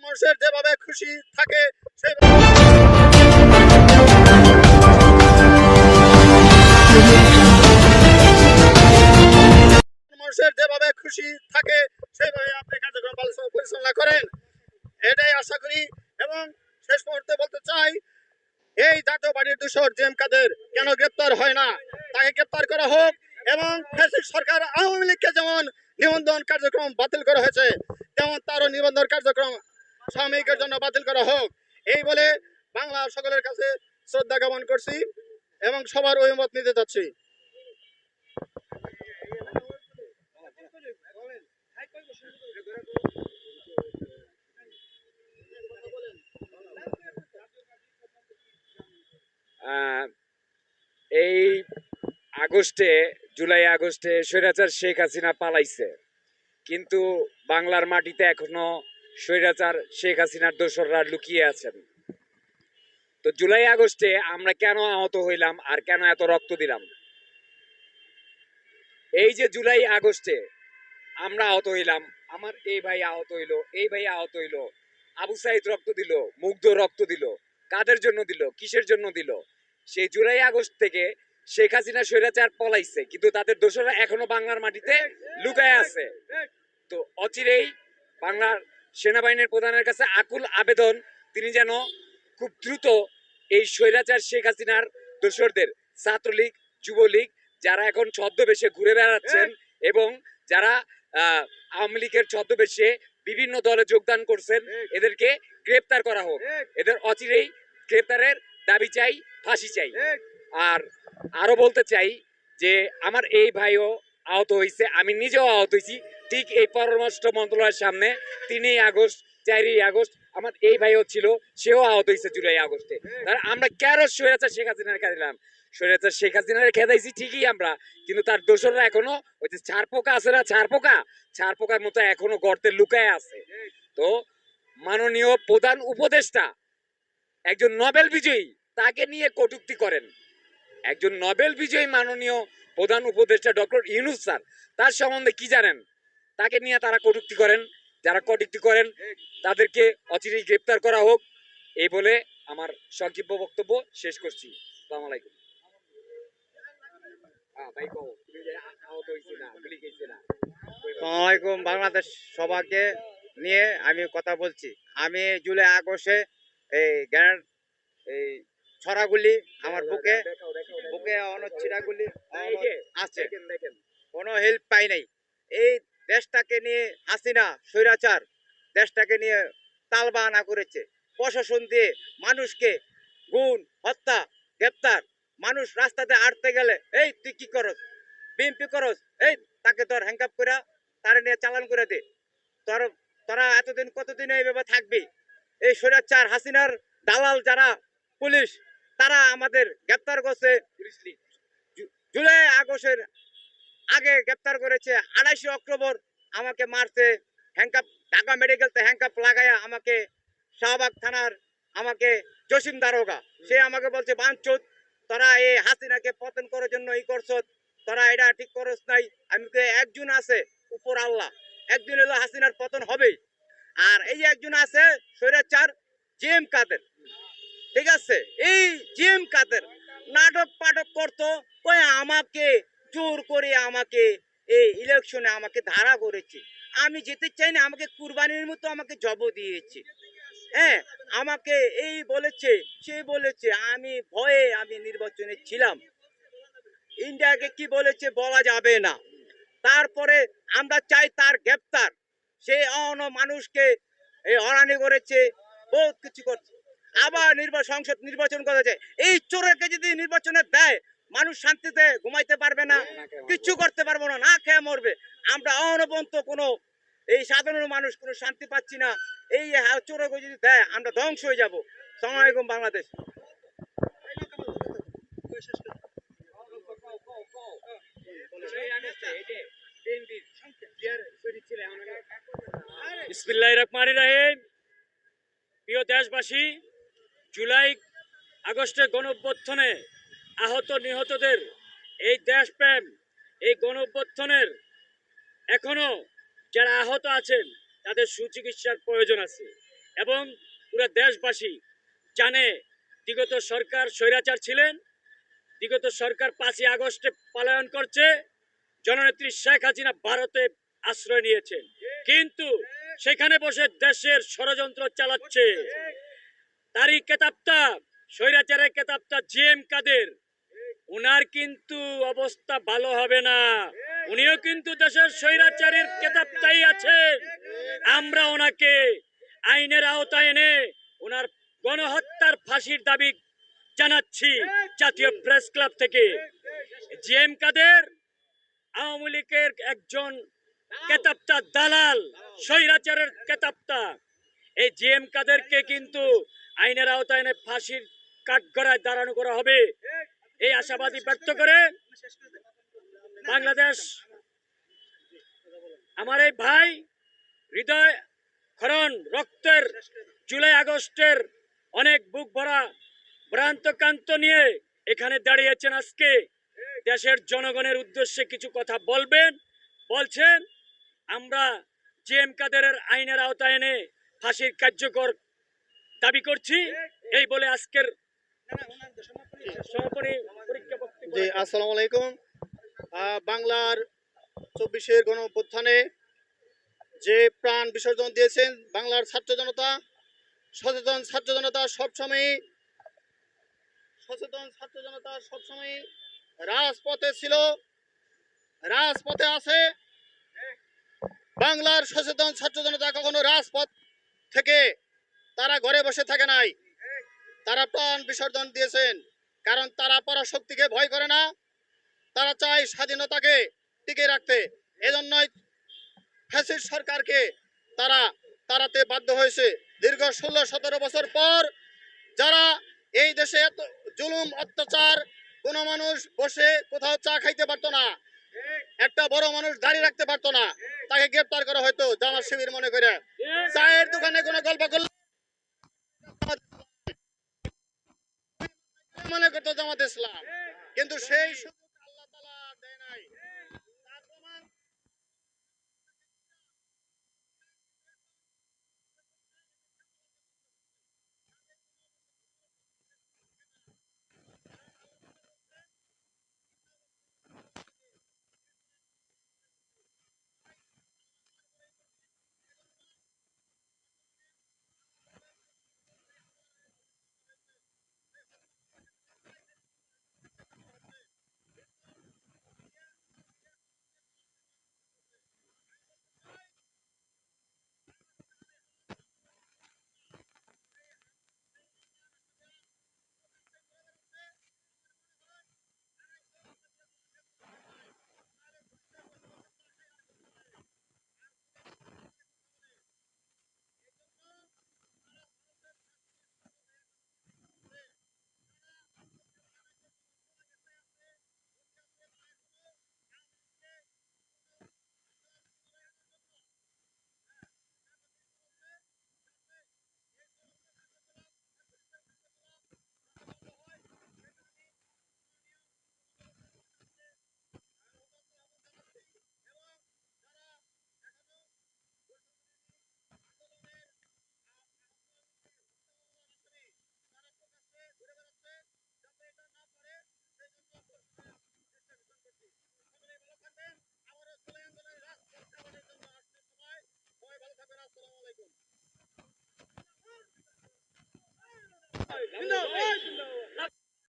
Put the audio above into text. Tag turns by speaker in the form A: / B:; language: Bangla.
A: মানুষের যেভাবে খুশি থাকে সেই মানুষের যেভাবে খুশি থাকে সেইভাবে আপনি কার্যক্রম পরিচালনা করেন, এটাই আশা করি। এবং শেষ মুহূর্তে বলতে চাই, এই জাতীয় পার্টির দূষর জেএম কাদের কেন গ্রেপ্তার হয় না, তাকে গ্রেপ্তার করা হোক। এবং ফ্যাসিস্ট সরকার আওয়ামী লীগকে যেমন নিবন্ধন কার্যক্রম বাতিল করা হয়েছে, তেমন তারও নিবন্ধন কার্যক্রম সাময়িকের জন্য বাতিল করা হোক। এই বলে বাংলা সকলের কাছে শ্রদ্ধা জ্ঞাপন করছি এবং সবার অভিমত নিতে চাচ্ছি।
B: এই জুলাই আগস্টে স্বৈরাচার শেখ হাসিনা পালাইছে, কিন্তু বাংলার মাটিতে এখনো স্বৈরাচার শেখ হাসিনার দোসররা লুকিয়ে আছেন। তো জুলাই আগস্টে আমরা কেন আহত হইলাম আর কেন এত রক্ত দিলাম? এই যে জুলাই আগস্টে আমরা আহত হইলাম, আমার এই ভাই আহত হইলো, এই ভাই আহত হইলো, আবু সাইদ রক্ত দিল, মুগ্ধ রক্ত দিল, কাদের জন্য দিল, কিসের জন্য দিল? সেই জুলাই আগস্ট থেকে শেখ হাসিনা স্বৈরাচার পলাইছে, কিন্তু তাদের দোষরা এখনো বাংলার মাটিতে লুকায় আছে। তো অচিরেই বাংলার সেনাবাহিনীর প্রধানের কাছে আকুল আবেদন, তিনি যেন খুব দ্রুত এই স্বৈরাচার শেখ হাসিনার দোসরদের, ছাত্রলীগ, যুবলীগ, যারা এখন ছদ্মবেশে ঘুরে বেড়াচ্ছেন এবং যারা আওয়ামী লীগের ছদ্মবেশে বিভিন্ন দলে যোগদান করছেন, এদেরকে গ্রেপ্তার করা হোক। এদের অচিরেই গ্রেপ্তারের দাবি চাই, ফাঁসি চাই। আর আরো বলতে চাই যে আমার এই ভাইও আহত হয়েছে, আমি নিজেও আহত হয়েছি ঠিক এই পররাষ্ট্র মন্ত্রণালয়ের সামনে 3 আগস্ট, 4 আগস্ট আমার এই ভাইও ছিল, সেও আহত হয়েছে জুলাই আগস্টে। আমরা কেন স্বৈরাচার শেখ হাসিনার খেলাম? স্বৈরাচার শেখ হাসিনার খেদাইছি ঠিকই আমরা, কিন্তু তার দোসররা এখনো ওই যে ছাড় পোকা আছে না, ছাড় পোকার মতো এখনো গর্তে লুকায় আছে। তো মাননীয় প্রধান উপদেষ্টা একজন নোবেল বিজয়ী, তাকে নিয়ে কটূক্তি করেন। একজন নোবেল বিজয়ী মাননীয় প্রধান উপদেষ্টা ডক্টর ইউনূস স্যার, তার সম্বন্ধে কি জানেন? তাকে নিয়ে তারা কটূক্তি করেন। যারা কটূক্তি করেন তাদেরকে অচিরেই গ্রেপ্তার করা হোক। এই বলে আমার সংক্ষিপ্ত বক্তব্য শেষ করছি। আসসালামু আলাইকুম।
C: আসসালামাইকুম। বাংলাদেশ সবাইকে নিয়ে আমি কথা বলছি। আমি জুলাই আগস্টে এই ছড়াগুলি আমার বুকে বুকে ছিড়াগুলি আছে, কোনো হেল্প পাই নাই। এই দেশটাকে নিয়ে হাসিনা স্বৈরাচার দেশটাকে নিয়ে তালবাহানা করেছে। প্রশাসন দিয়ে মানুষকে গুণ, হত্যা, গ্রেপ্তার। মানুষ রাস্তাতে আটতে গেলে, এই তুই কি করস, বিএমপি করস, এই তাকে তোর হ্যাংকাপ করে তারা নিয়ে চালান করে দে। তোরা এতদিন কতদিন এইভাবে থাকবি? এই স্বৈরাচার হাসিনার দালাল যারা পুলিশ, তারা আমাদের গ্রেপ্তার করছে। জুলাই আগস্টের আগে গ্রেপ্তার করেছে। 28 অক্টোবর আমাকে মারছে, হ্যাংকাপ, ঢাকা মেডিকেলতে হ্যাংকাপ লাগাইয়া আমাকে, শাহবাগ থানার আমাকে জসিম দারোগা, সে আমাকে বলছে, বাঞ্চুত তোরা এই হাসিনাকে পতন করার জন্য এই করছ, তোরা এটা ঠিক করস নাই। আমি একজন আছে উপর আল্লাহ, একজন হলো হাসিনার পতন হবেই। আর এই যে একজন আছে স্বৈরাচার জেএম কাদের, ঠিক আছে? এই জেএম কাদের নাটক পাটক করতো, ওই আমাকে জোর করে আমাকে এই ইলেকশনে আমাকে ধারা করেছে। আমি যেতে চাই না, আমাকে কুরবানির মতো আমাকে জব দিয়েছে। হ্যাঁ, আমাকে এই বলেছে, সে বলেছে, আমি ভয়ে আমি নির্বাচনে ছিলাম। ইন্ডিয়াকে কি বলেছে বলা যাবে না। তারপরে আমরা চাই তার গ্রেপ্তার। সে মানুষকে এই হয়রানি করেছে, বহুত কিছু করছে। আবার সংসদ নির্বাচন করা যায়, এই চোরকে যদি নির্বাচনে দেয়, মানুষ শান্তিতে ঘুমাইতে পারবে না, কিচ্ছু করতে পারবো না, না খেয়ে মরবে। আমরা অনবন্ত কোনো এই সাধারণ মানুষ কোনো শান্তি পাচ্ছি না। এই চোরকে যদি দেয়, আমরা ধ্বংস হয়ে যাবো। আসসালামু আলাইকুম। বাংলাদেশ।
D: বিসমিল্লাহির রহমানির রহিম। প্রিয় দেশবাসী, জুলাই আগস্টের গণঅভ্যুত্থানে আহত নিহতদের এই দেশপ্রেম, এই গণঅভ্যুত্থানের এখনো যারা আহত আছেন তাদের সুচিকিৎসার প্রয়োজন আছে। এবং পুরো দেশবাসী জানে বিগত সরকার স্বৈরাচার ছিলেন, বিগত সরকার 5ই আগস্টে পলায়ন করছে, জননেত্রী শেখ হাসিনা ভারতে আশ্রয় নিয়েছেন, কিন্তু সেখানে বসে দেশের ষড়যন্ত্র চালাচ্ছে। তারই কেতাবটা, স্বৈরাচারের কেতাবটা জিএম কাদের, উনার কিন্তু অবস্থা ভালো হবে না। উনিও কিন্তু দেশের স্বৈরাচারের কেতাবটাই আছেন। আমরা ওনাকে আইনের আওতায় এনে ওনার গণহত্যার ফাঁসির দাবি জানাচ্ছি জাতীয় প্রেস ক্লাব থেকে। জিএম কাদের আওয়ামী লীগের একজন কেতাবটা দালাল, স্বৈরাচারের কেতাবটা। এই জিএম কাদেরকে কিন্তু আইনের আওতায় এনে ফাঁসির কাঠগড়ায় দাঁড়ানো করা হবে, এই আশাবাদী ব্যক্ত করে বাংলাদেশ আমার এই ভাই হৃদয় ক্ষরণ রক্তের জুলাই আগস্টের অনেক বুক ভরা ভ্রান্তকান্ত নিয়ে এখানে দাঁড়িয়েছেন। আজকে দেশের জনগণের উদ্দেশ্যে কিছু কথা বলছেন। আমরা জিএম কাদেরের আইনের আওতায় এনে ফাঁসির কার্যকর দাবি করছি, এই বলে আজকের সমাপনী পরীক্ষা বক্তব্য।
A: জি, আসসালামু আলাইকুম। বাংলার 24-এর গণ অভ্যুত্থানে যে প্রাণ বিসর্জন দিয়েছেন বাংলার ছাত্র জনতা, সচেতন ছাত্র জনতা সবসময় রাজপথে ছিল, রাজপথে আছে। বাংলার সচেতন ছাত্র জনতা কখনো রাজপথ থেকে তারা ঘরে বসে থাকে নাই, তারা প্রাণ বিসর্জন দিয়েছেন। কারণ তারা পরাশক্তিকে ভয় করে না, তারা চায় স্বাধীনতাকে টিকে রাখতে। এজন্যই ফ্যাসিস্ট সরকারকে তারা তাড়াতে বাধ্য হয়েছে। দীর্ঘ 16-17 বছর পর যারা এই দেশে এত জুলুম অত্যাচার, কোনো মানুষ বসে কোথাও চা খাইতে পারতো না, একটা বড় মানুষ দাঁড়িয়ে রাখতে পারতো না, তাকে গ্রেপ্তার করা হয়তো জামাত শিবির মনে করে। চায়ের দোকানে কোনো গল্প করলে মনে করতো জামাত ইসলাম, কিন্তু সেই সুযোগ আল্লাহ তাআলা দেয় নাই। তার প্রমাণ